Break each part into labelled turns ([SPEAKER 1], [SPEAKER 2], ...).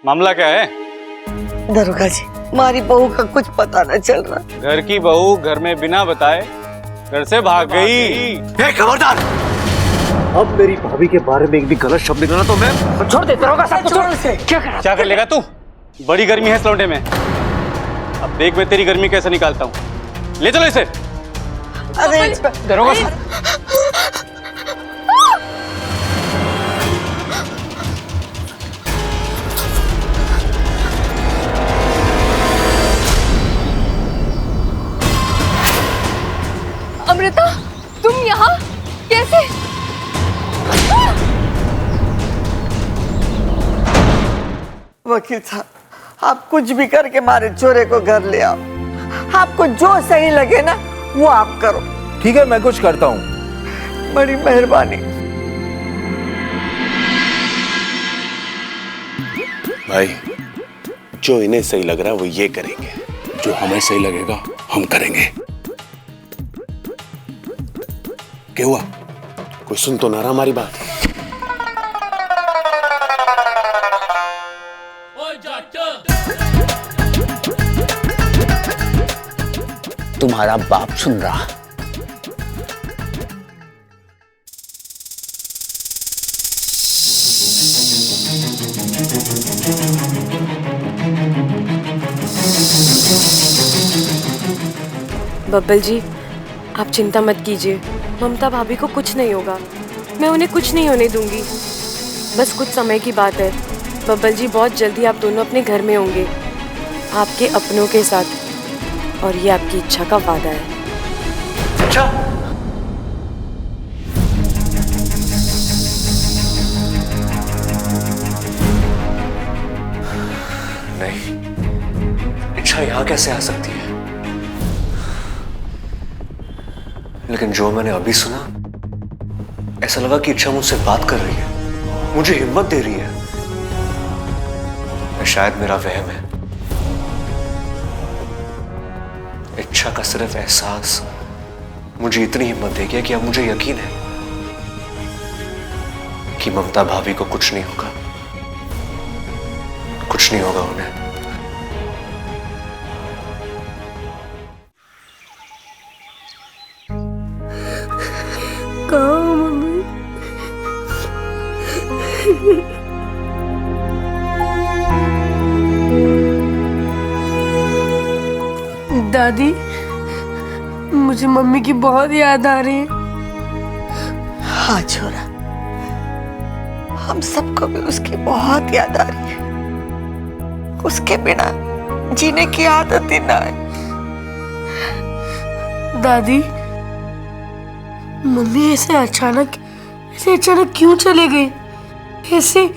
[SPEAKER 1] मामला क्या है?
[SPEAKER 2] दरोगा जी, हमारी बहू का कुछ पता न चल रहा।
[SPEAKER 1] घर की बहू घर में बिना बताए घर से भाग गई।
[SPEAKER 3] खबरदार! अब मेरी भाभी के बारे में एक भी गलत शब्द निकला तो मैं
[SPEAKER 2] छोड़ दे दरोगा साहब, छोड़ इसे।
[SPEAKER 1] क्या कर लेगा तू? बड़ी गर्मी है इस लौंडे में। अब देख मैं तेरी गर्मी कैसे निकालता हूँ। ले चलो इसे।
[SPEAKER 2] अरे
[SPEAKER 1] दरोगा साहब,
[SPEAKER 4] अमृता, तुम यहाँ कैसे?
[SPEAKER 2] वकील साहब, आप कुछ भी करके हमारे चोरे को घर ले आओ। आपको जो सही लगे ना वो आप करो।
[SPEAKER 5] ठीक है, मैं कुछ करता हूँ।
[SPEAKER 2] बड़ी मेहरबानी।
[SPEAKER 6] भाई, जो इन्हें सही लग रहा है वो ये करेंगे, जो हमें सही लगेगा हम करेंगे। क्या हुआ? कोई सुन तो ना रहा हमारी बात?
[SPEAKER 3] तुम्हारा बाप सुन रहा।
[SPEAKER 7] बब्बल जी, आप चिंता मत कीजिए। ममता भाभी को कुछ नहीं होगा। मैं उन्हें कुछ नहीं होने दूंगी। बस कुछ समय की बात है। बब्बल जी, बहुत जल्दी आप दोनों अपने घर में होंगे, आपके अपनों के साथ। और ये आपकी इच्छा का वादा है।
[SPEAKER 3] अच्छा, नहीं, इच्छा यहां कैसे आ सकती है? लेकिन जो मैंने अभी सुना, ऐसा लगा कि इच्छा मुझसे बात कर रही है, मुझे हिम्मत दे रही है। शायद मेरा वहम है। इच्छा का सिर्फ एहसास मुझे इतनी हिम्मत दे गया कि अब मुझे यकीन है कि ममता भाभी को कुछ नहीं होगा, कुछ नहीं होगा उन्हें।
[SPEAKER 7] कहाँ मम्मी? दादी, मुझे मम्मी की बहुत याद आ रही है।
[SPEAKER 2] हाँ छोरा, हम सबको भी उसकी बहुत याद आ रही है। उसके बिना जीने की आदत ही ना है।
[SPEAKER 7] दादी, मम्मी ऐसे अचानक क्यों चले गई? ऐसे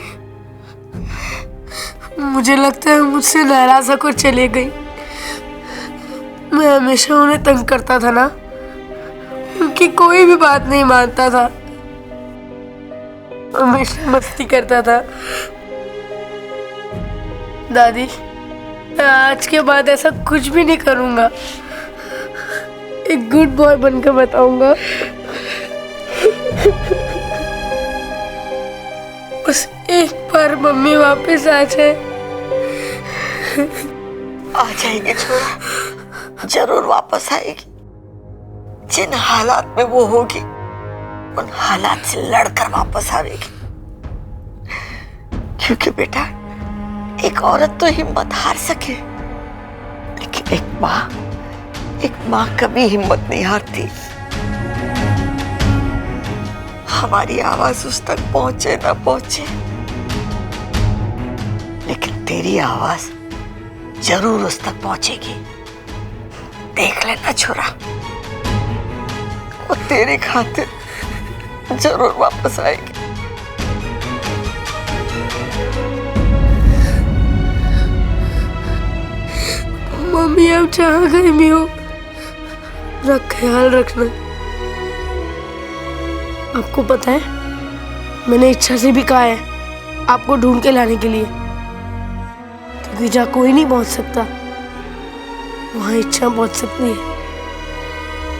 [SPEAKER 7] मुझे लगता है मुझसे नाराज होकर चले गई। मैं हमेशा उन्हें तंग करता था ना, उनकी कोई भी बात नहीं मानता था, हमेशा मस्ती करता था। दादी, मैं आज के बाद ऐसा कुछ भी नहीं करूंगा। एक गुड बॉय बनकर बताऊंगा। बस एक बार मम्मी वापस आ जाए।
[SPEAKER 2] आ जाएंगे छोरा, जरूर वापस आएगी। जिन हालात में वो होगी उन हालात से लड़कर वापस आएगी। क्योंकि बेटा, एक औरत तो हिम्मत हार सके, लेकिन एक माँ कभी हिम्मत नहीं हारती। हमारी आवाज उस तक पहुंचे ना पहुंचे, लेकिन तेरी आवाज जरूर उस तक पहुंचेगी। देख लेना छोरा, वो तेरी खातिर जरूर वापस आएगी।
[SPEAKER 7] मम्मी अब जहाँ कहीं भी हो, अपना ख्याल रखना। आपको पता है, मैंने इच्छा से भी कहा है आपको ढूंढ के लाने के लिए, क्योंकि जहाँ कोई नहीं पहुंच सकता वहाँ इच्छा पहुंच सकती है।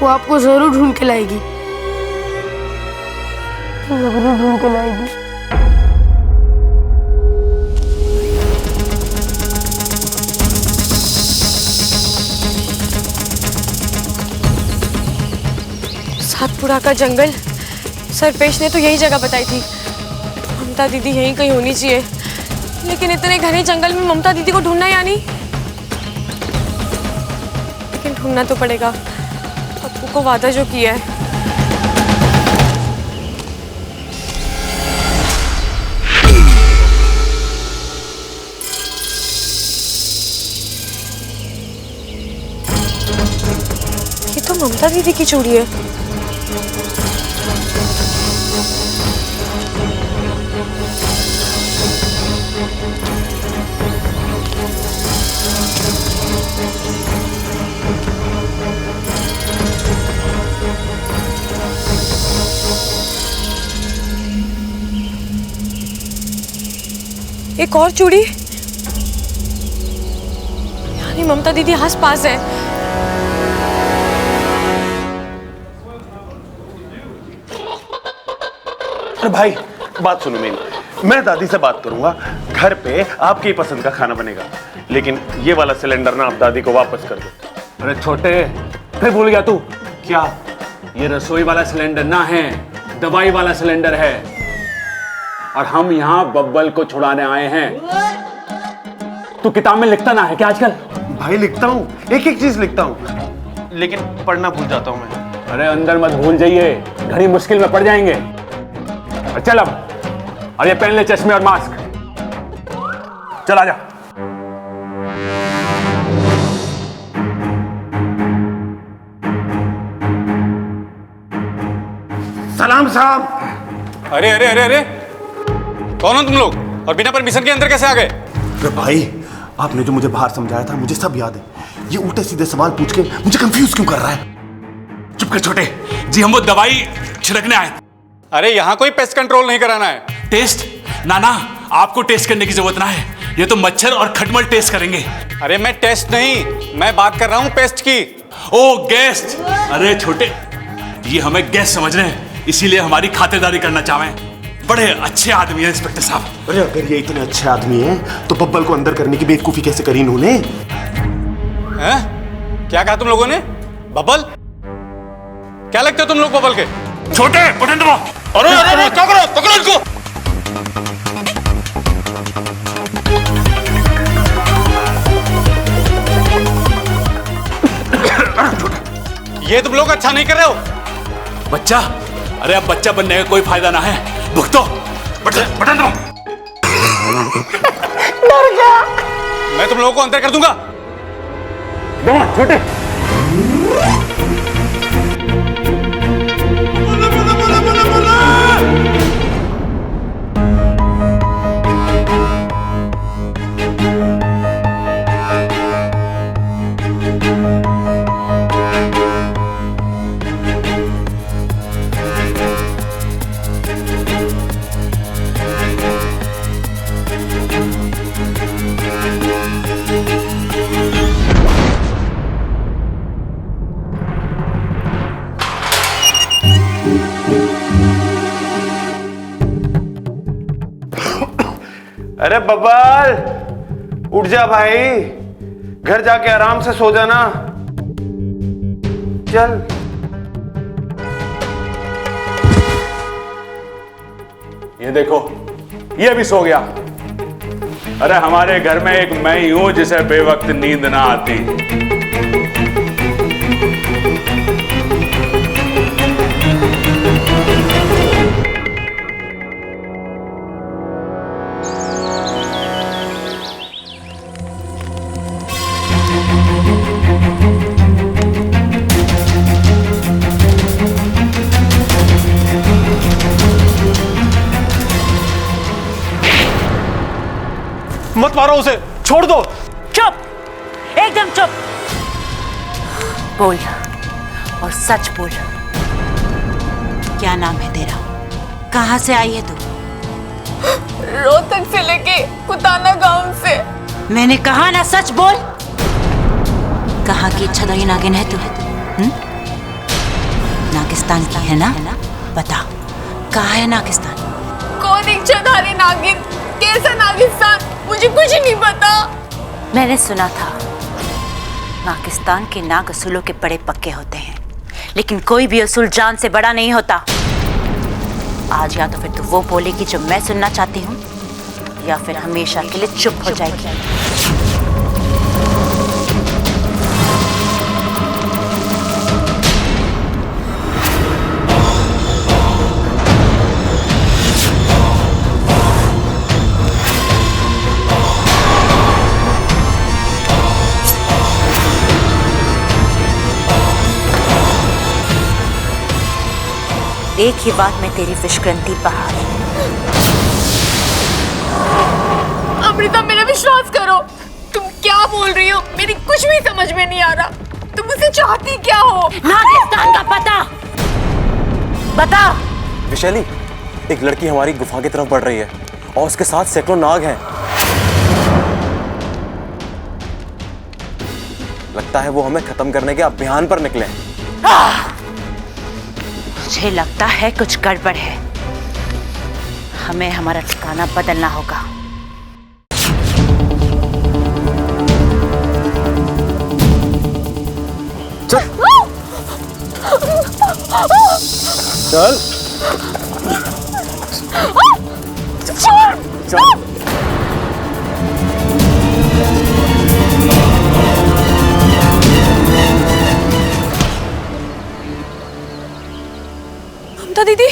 [SPEAKER 7] वो आपको जरूर ढूंढ के लाएगी, जरूर ढूंढ के लाएगी। पुरा का जंगल, सरपेश ने तो यही जगह बताई थी। ममता दीदी यहीं कहीं होनी चाहिए, लेकिन इतने घने जंगल में ममता दीदी को ढूंढना या नहीं? लेकिन ढूंढना तो पड़ेगा, पप्पू को वादा जो किया है। ये तो ममता दीदी की चूड़ी है। एक और चूड़ी, यानी ममता दीदी आस पास है।
[SPEAKER 6] अरे भाई बात सुनो मेरी, मैं दादी से बात करूंगा, घर पे आपकी पसंद का खाना बनेगा, लेकिन ये वाला सिलेंडर ना आप दादी को वापस कर दो।
[SPEAKER 8] अरे छोटे, फिर भूल गया तू? क्या ये रसोई वाला सिलेंडर ना है, दवाई वाला सिलेंडर है, और हम यहाँ बब्बल को छुड़ाने आए हैं। तू किताब में लिखता ना है क्या आजकल?
[SPEAKER 6] भाई लिखता हूँ, एक एक चीज लिखता हूँ, लेकिन पढ़ना भूल जाता हूँ मैं।
[SPEAKER 8] अरे अंदर मत भूल जाइए, घड़ी मुश्किल में पड़ जाएंगे। और चल अब, और ये पहन ले चश्मे और मास्क। चल आजा।
[SPEAKER 6] सलाम साहब।
[SPEAKER 1] अरे अरे अरे अरे, कौन हो तुम लोग और बिना परमिशन के अंदर कैसे आ गए?
[SPEAKER 6] अरे भाई, आपने जो मुझे बाहर समझाया था मुझे सब याद है। ये उल्टे सीधे सवाल पूछ के मुझे कंफ्यूज क्यों कर रहा है?
[SPEAKER 8] चुप कर छोटे जी, हम वो दवाई छिड़कने आए।
[SPEAKER 1] अरे यहाँ कोई पेस्ट कंट्रोल नहीं कराना है।
[SPEAKER 8] टेस्ट? ना ना, आपको टेस्ट करने की जरूरत ना है, ये तो मच्छर और खटमल टेस्ट करेंगे।
[SPEAKER 1] अरे मैं टेस्ट नहीं, मैं बात कर रहा हूँ पेस्ट की।
[SPEAKER 8] ओ गेस्ट, अरे छोटे, ये हमें गेस्ट समझ रहे हैं, इसीलिए हमारी खातिरदारी करना चाहें। बड़े अच्छे आदमी हैं इंस्पेक्टर साहब।
[SPEAKER 6] अरे अगर ये इतने अच्छे आदमी हैं तो बब्बल को अंदर करने की बेवकूफी कैसे करी इन्होंने?
[SPEAKER 1] क्या कहा तुम लोगों ने? बब्बल? क्या लगते हो तुम लोग बब्बल के?
[SPEAKER 8] छोटे बटन दबाओ।
[SPEAKER 1] अरे अरे अरे, क्या करो? पकड़ो इनको। ये तुम लोग अच्छा नहीं कर रहे हो।
[SPEAKER 8] बच्चा, अरे अब बच्चा बनने का कोई फायदा ना है, भुगतो। बटन दबाओ।
[SPEAKER 2] डर गया।
[SPEAKER 1] मैं तुम लोगों को अंदर कर दूंगा।
[SPEAKER 8] दबा छोटे।
[SPEAKER 6] अरे बब्बल, उठ जा भाई, घर जाके आराम से सो जाना। चल।
[SPEAKER 8] ये देखो, ये भी सो गया। अरे हमारे घर में एक मैं ही हूं जिसे बेवक्त नींद ना आती।
[SPEAKER 1] मत मारो उसे, छोड़ दो।
[SPEAKER 9] चुप, एकदम चुप। बोल और सच बोल, क्या नाम है तेरा? कहाँ से आई है तू?
[SPEAKER 4] रोहतक से लेके कुताना गांव से।
[SPEAKER 9] मैंने कहा ना, सच बोल। कहाँ की इच्छाधारी नागिन है तू? नागिस्तान की है ना? बता, कहाँ है नागिस्तान?
[SPEAKER 4] कौन इच्छाधारी नागिन? कैसा नागिस्तान? मुझे कुछ नहीं पता।
[SPEAKER 9] मैंने सुना था पाकिस्तान के नाग असूलों के बड़े पक्के होते हैं, लेकिन कोई भी उसूल जान से बड़ा नहीं होता। आज या तो फिर तू वो बोलेगी जो मैं सुनना चाहती हूँ, या फिर हमेशा के लिए चुप हो जाएगी। एक ही बात में तेरी विषग्रंथि बाहर।
[SPEAKER 4] अमृता, मेरा विश्वास करो। तुम क्या बोल रही हो? मेरी कुछ भी समझ में नहीं आ रहा। तुम मुझसे चाहती क्या हो?
[SPEAKER 9] नागिस्तान का पता बता।
[SPEAKER 10] विशाली, एक लड़की हमारी गुफा की तरफ बढ़ रही है और उसके साथ सैकड़ों नाग हैं। लगता है वो हमें खत्म करने के अभियान पर निकले हैं।
[SPEAKER 9] मुझे लगता है कुछ गड़बड़ है। हमें हमारा ठिकाना बदलना होगा।
[SPEAKER 10] चल चल चल।
[SPEAKER 7] ममता दीदी,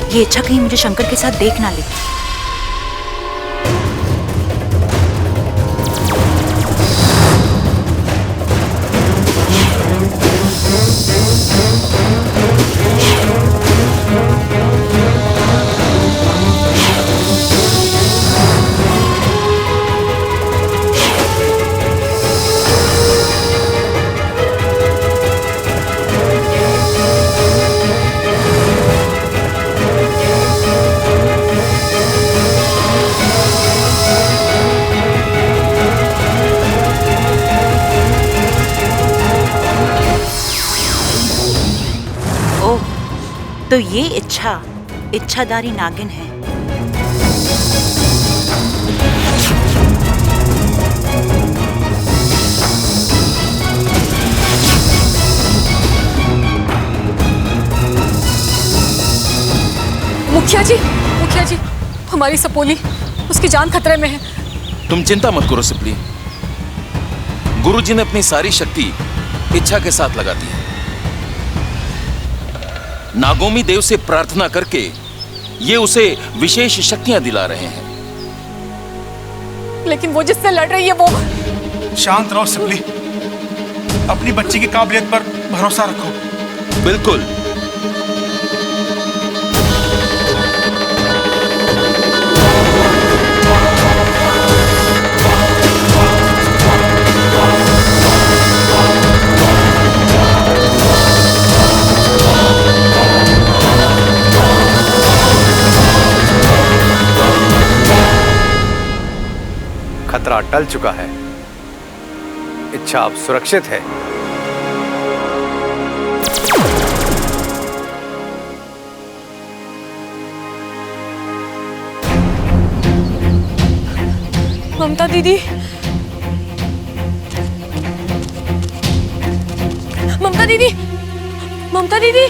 [SPEAKER 9] ये इच्छा कहीं मुझे शंकर के साथ देख ना ले। तो ये इच्छाधारी नागिन है।
[SPEAKER 4] मुखिया जी, हमारी सपोली, उसकी जान खतरे में है।
[SPEAKER 5] तुम चिंता मत करो सिपली। गुरुजी ने अपनी सारी शक्ति इच्छा के साथ लगा दी है। नागोमी देव से प्रार्थना करके ये उसे विशेष शक्तियां दिला रहे हैं।
[SPEAKER 4] लेकिन वो जिससे लड़ रही है वो।
[SPEAKER 11] शांत रहो सिपली, अपनी बच्ची की काबिलियत पर भरोसा रखो।
[SPEAKER 5] बिल्कुल।
[SPEAKER 12] खतरा टल चुका है। इच्छा अब सुरक्षित है।
[SPEAKER 7] ममता दीदी, ममता दीदी, ममता दीदी।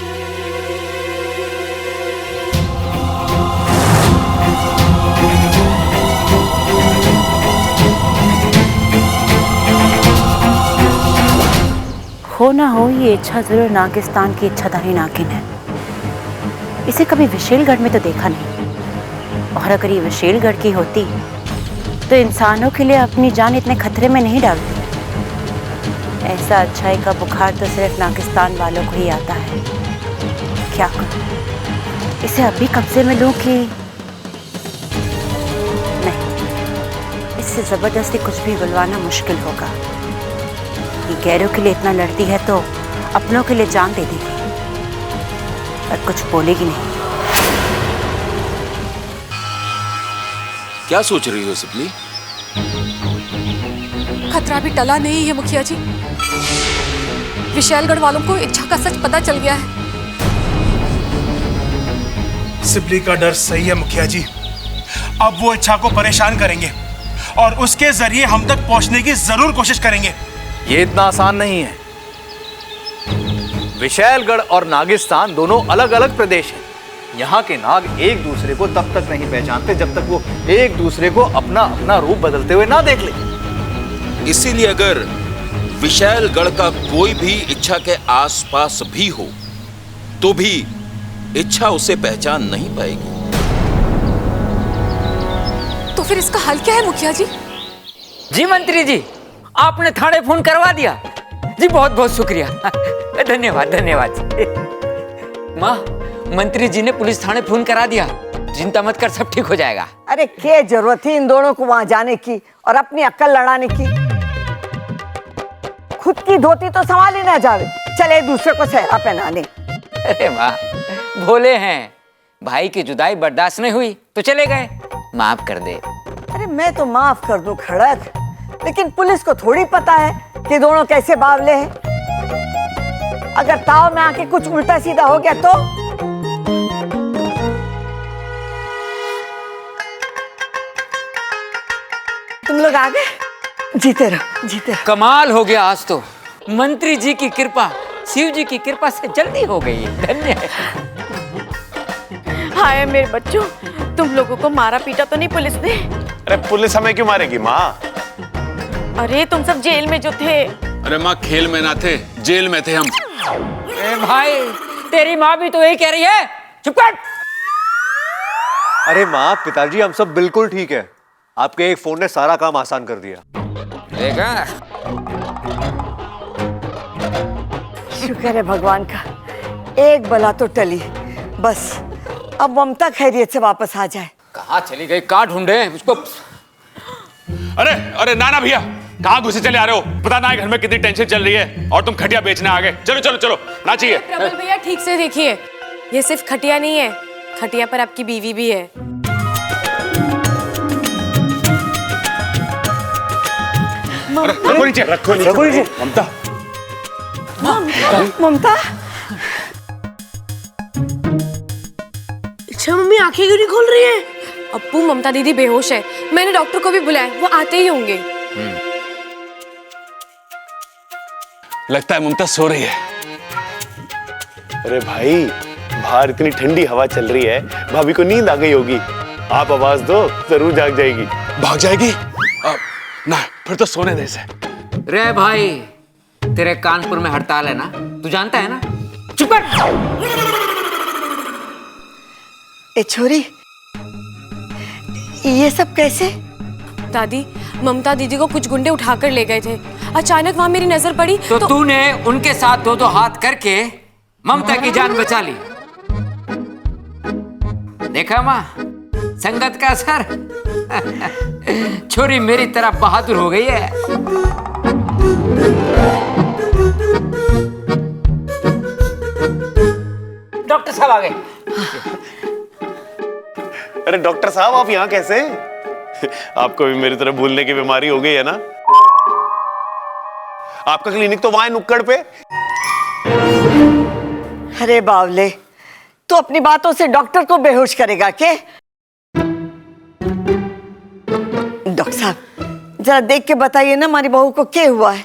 [SPEAKER 9] हो ना हो, ये इच्छा जरूर नागिस्तान की इच्छाधारी नागिन है। इसे कभी विशेलगढ़ में तो देखा नहीं, और अगर ये विशेलगढ़ की होती तो इंसानों के लिए अपनी जान इतने खतरे में नहीं डालती। ऐसा अच्छाई का बुखार तो सिर्फ नागिस्तान वालों को ही आता है। क्या करूं, इसे अभी कब्जे में लूं कि नहीं? इससे जबरदस्ती कुछ भी बुलवाना मुश्किल होगा। ये गैरों के लिए इतना लड़ती है तो अपनों के लिए जान दे देगी, पर कुछ बोलेगी नहीं।
[SPEAKER 5] क्या सोच रही हो सिपली?
[SPEAKER 4] खतरा भी टला नहीं है मुखिया जी। विशालगढ़ वालों को इच्छा का सच पता चल गया है।
[SPEAKER 11] सिबली का डर सही है मुखिया जी। अब वो इच्छा को परेशान करेंगे और उसके जरिए हम तक पहुंचने की जरूर कोशिश करेंगे।
[SPEAKER 12] ये इतना आसान नहीं है। विशालगढ़ और नागिस्तान दोनों अलग अलग प्रदेश हैं। यहाँ के नाग एक दूसरे को तब तक नहीं पहचानते जब तक वो एक दूसरे को अपना अपना रूप बदलते हुए ना देख ले।
[SPEAKER 5] इसीलिए अगर विशालगढ़ का कोई भी इच्छा के आसपास भी हो तो भी इच्छा उसे पहचान नहीं पाएगी।
[SPEAKER 4] तो फिर इसका हल क्या है मुखिया जी?
[SPEAKER 13] जी मंत्री जी, आपने थाने फोन करवा दिया जी, बहुत बहुत शुक्रिया। धन्यवाद धन्यवाद। माँ, मंत्री जी ने पुलिस थाने फोन करा दिया, चिंता मत कर, सब ठीक हो जाएगा।
[SPEAKER 2] अरे क्या जरूरत थी इन दोनों को वहां जाने की और अपनी अक्ल लड़ाने की? खुद की धोती तो संभाल ही ना जावे, चले दूसरे को सहरा पहनाने।
[SPEAKER 13] अरे माँ, भोले हैं, भाई की जुदाई बर्दाश्त नहीं हुई तो चले गए, माफ कर दे।
[SPEAKER 2] अरे मैं तो माफ कर दूं खड़क, लेकिन पुलिस को थोड़ी पता है कि दोनों कैसे बावले हैं। अगर ताव में आके कुछ उल्टा सीधा हो गया तो? तुम लोग आ गए? जीते रहो जीते रहो।
[SPEAKER 13] कमाल हो गया आज तो, मंत्री जी की कृपा शिव जी की कृपा से जल्दी हो गई है, धन्य है।
[SPEAKER 7] हाय मेरे बच्चों, तुम लोगों को मारा पीटा तो नहीं पुलिस ने?
[SPEAKER 6] अरे पुलिस हमें क्यों मारेगी माँ?
[SPEAKER 7] अरे तुम सब जेल में जो थे।
[SPEAKER 8] अरे माँ, खेल में ना थे, जेल में थे हम।
[SPEAKER 13] ए भाई, तेरी माँ भी तो यही कह रही है, चुप कर।
[SPEAKER 3] अरे माँ, पिताजी हम सब बिल्कुल ठीक है। आपके एक फोन ने सारा काम आसान कर दिया।
[SPEAKER 13] देखा?
[SPEAKER 2] शुक्र है भगवान का, एक बला तो टली। बस अब ममता खैरियत से वापस आ जाए।
[SPEAKER 13] कहाँ चली गई, कहाँ ढूंढे उसको?
[SPEAKER 8] अरे अरे नाना भैया, कहाँ घुसे चले आ रहे हो? पता ना है घर में कितनी टेंशन चल रही है और तुम खटिया बेचने आ गए। चलो चलो चलो, ना चाहिए।
[SPEAKER 7] प्रबल भैया ठीक से देखिए, ये सिर्फ खटिया नहीं है, खटिया पर आपकी बीवी भी है।
[SPEAKER 6] रखो नीचे, रखो नीचे। ममता,
[SPEAKER 2] ममता,
[SPEAKER 7] अच्छा मम्मी आंखें क्यों नहीं खोल रही है? अप्पू, ममता दीदी बेहोश है, मैंने डॉक्टर को भी बुलाया, वो आते ही होंगे।
[SPEAKER 8] लगता है ममता सो रही है।
[SPEAKER 6] अरे भाई, बाहर इतनी ठंडी हवा चल रही है, भाभी को नींद आ गई होगी। आप आवाज दो, जरूर जाग जाएगी।
[SPEAKER 8] भाग जाएगी? ना, फिर तो सोने दे इसे।
[SPEAKER 13] रे भाई, तेरे कानपुर में हड़ताल है ना, तू जानता है ना? चुप कर।
[SPEAKER 2] ए छोरी, ये सब कैसे?
[SPEAKER 7] दादी, ममता दीदी को कुछ गुंडे उठाकर ले गए थे, अचानक वहां मेरी नजर पड़ी
[SPEAKER 13] तो तूने उनके साथ दो हाथ करके ममता की जान बचा ली। देखा माँ, संगत का असर। छोरी मेरी तरह बहादुर हो गई है। डॉक्टर साहब आ गए।
[SPEAKER 6] अरे डॉक्टर साहब, आप यहाँ कैसे? आपको भी मेरी तरह भूलने की बीमारी हो गई है ना? आपका क्लिनिक तो वहां है, नुक्कड़ पे।
[SPEAKER 2] अरे बावले, तू अपनी बातों से डॉक्टर को बेहोश करेगा क्या? डॉक्टर साहब, जरा देख के बताइए ना, हमारी बहू को क्या हुआ है?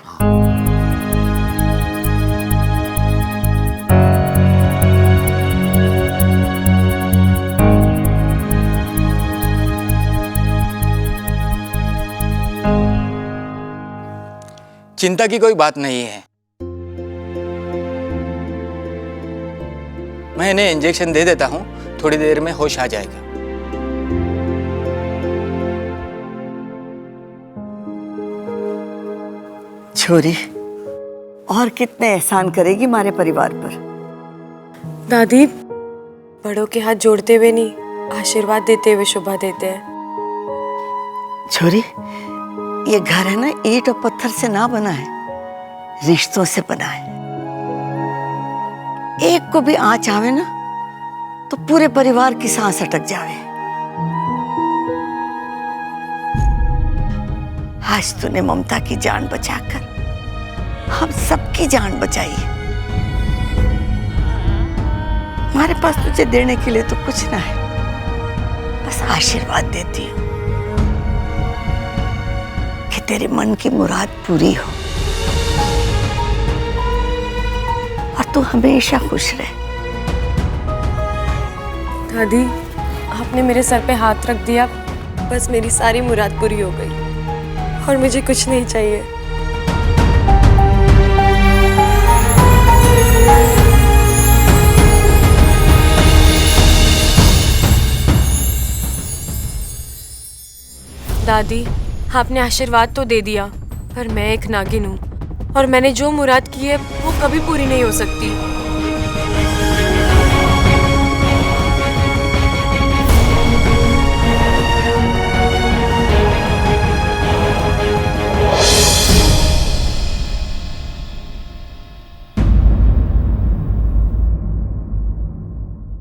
[SPEAKER 14] चिंता की कोई बात नहीं है, मैं इन्हें इंजेक्शन दे देता हूं, थोड़ी देर में होश आ जाएगा।
[SPEAKER 2] छोरी, और कितने एहसान करेगी हमारे परिवार पर?
[SPEAKER 7] दादी, बड़ों के हाथ जोड़ते हुए नहीं, आशीर्वाद देते हुए शोभा देते हैं।
[SPEAKER 2] छोरी, ये घर है ना, ईंट और पत्थर से ना बना है, रिश्तों से बना है। एक को भी आंच आवे ना तो पूरे परिवार की सांस अटक जावे। आज तूने ममता की जान बचाकर हम सबकी जान बचाई। हमारे पास तुझे देने के लिए तो कुछ ना है, बस आशीर्वाद देती हूँ कि तेरे मन की मुराद पूरी हो और तू हमेशा खुश रहे।
[SPEAKER 7] दादी, आपने मेरे सर पे हाथ रख दिया, बस मेरी सारी मुराद पूरी हो गई और मुझे कुछ नहीं चाहिए। दादी, आपने आशीर्वाद तो दे दिया, पर मैं एक नागिन हूँ और मैंने जो मुराद की है वो कभी पूरी नहीं हो सकती।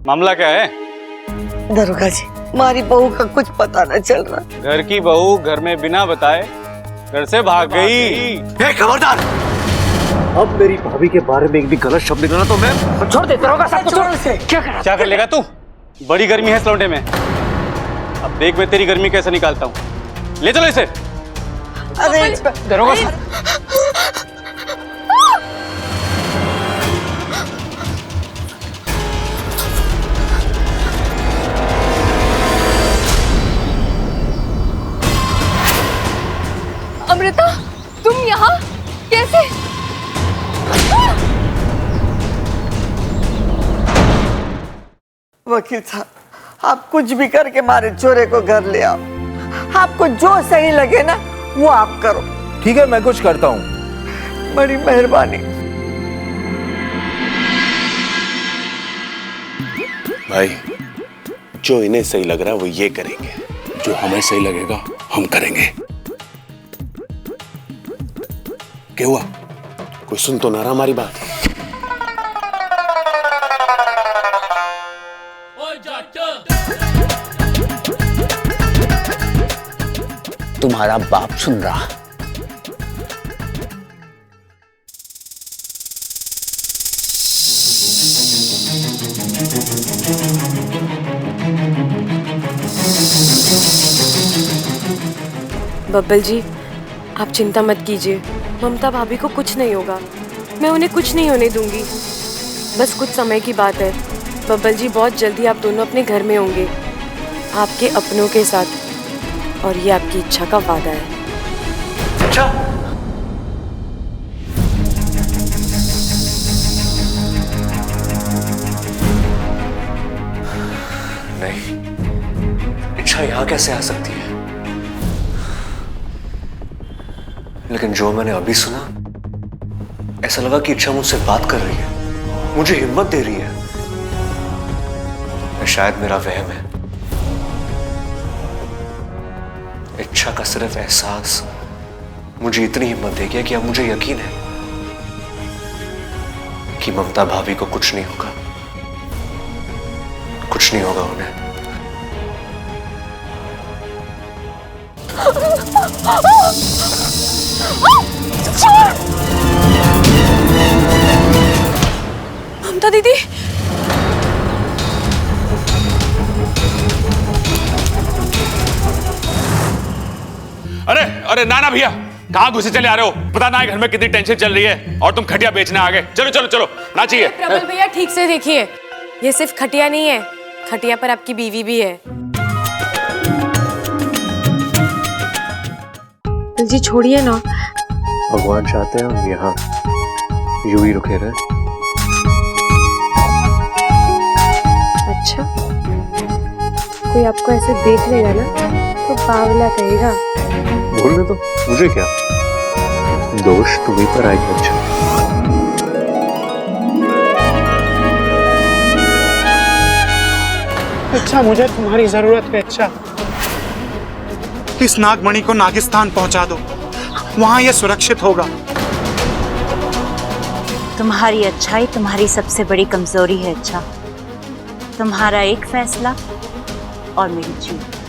[SPEAKER 1] मामला क्या है?
[SPEAKER 2] दरोगा जी, हमारी बहू का कुछ पता न चल रहा।
[SPEAKER 1] घर की बहू घर में बिना बताए घर से भाग गई।
[SPEAKER 3] खबरदार! अब मेरी भाभी के बारे में एक भी गलत शब्द निकला तो मैं
[SPEAKER 13] छोड़ दे दरोगा साहब, छोड़ से।
[SPEAKER 1] क्या कर लेगा तू? बड़ी गर्मी है इस लौंडे में। अब देख मैं तेरी गर्मी कैसे निकालता हूँ। ले चलो इसे।
[SPEAKER 2] अरे
[SPEAKER 13] दरोगा साहब,
[SPEAKER 4] अमृता, तुम यहाँ कैसे?
[SPEAKER 2] वकील साहब, आप कुछ भी करके हमारे चोरे को घर ले आओ। आपको जो सही लगे ना वो आप करो।
[SPEAKER 12] ठीक है, मैं कुछ करता हूँ।
[SPEAKER 2] बड़ी मेहरबानी।
[SPEAKER 6] भाई, जो इन्हें सही लग रहा है वो ये करेंगे,
[SPEAKER 8] जो हमें सही लगेगा हम करेंगे। क्या हुआ?
[SPEAKER 6] कोई सुन तो ना रहा हमारी बात?
[SPEAKER 14] तुम्हारा बाप सुन रहा।
[SPEAKER 7] बब्बल जी, आप चिंता मत कीजिए, ममता भाभी को कुछ नहीं होगा। मैं उन्हें कुछ नहीं होने दूंगी। बस कुछ समय की बात है। बब्बल जी, बहुत जल्दी आप दोनों अपने घर में होंगे, आपके अपनों के साथ, और ये आपकी इच्छा का वादा है।
[SPEAKER 3] अच्छा? नहीं, इच्छा यहां कैसे आ सकती है? लेकिन जो मैंने अभी सुना, ऐसा लगा कि इच्छा मुझसे बात कर रही है, मुझे हिम्मत दे रही है। शायद मेरा वहम है। इच्छा का सिर्फ एहसास मुझे इतनी हिम्मत दे गया कि अब मुझे यकीन है कि ममता भाभी को कुछ नहीं होगा, कुछ नहीं होगा उन्हें।
[SPEAKER 7] ममता दीदी,
[SPEAKER 8] अरे अरे नाना भैया, कहाँ घुसे चले आ रहे हो? पता ना है घर में कितनी टेंशन चल रही है और तुम खटिया बेचने आ गए। चलो चलो चलो, ना चाहिए।
[SPEAKER 7] प्रबल भैया, ठीक से देखिए, ये सिर्फ खटिया नहीं है, खटिया पर आपकी बीवी भी है। जी छोड़िए ना।
[SPEAKER 3] भगवान चाहते हैं हम यहाँ यूं ही रुके रहे।
[SPEAKER 7] अच्छा, कोई आपको ऐसे देख लेगा ना तो बावला कहेगा।
[SPEAKER 3] बोलने तो, मुझे क्या दोष तुम्हीं पर आएगा।
[SPEAKER 11] अच्छा, मुझे तुम्हारी जरूरत है। अच्छा, इस नागमणि को नागिस्तान पहुंचा दो, वहां यह सुरक्षित होगा।
[SPEAKER 9] तुम्हारी अच्छाई तुम्हारी सबसे बड़ी कमजोरी है। अच्छा, तुम्हारा एक फैसला और मेरी जीत।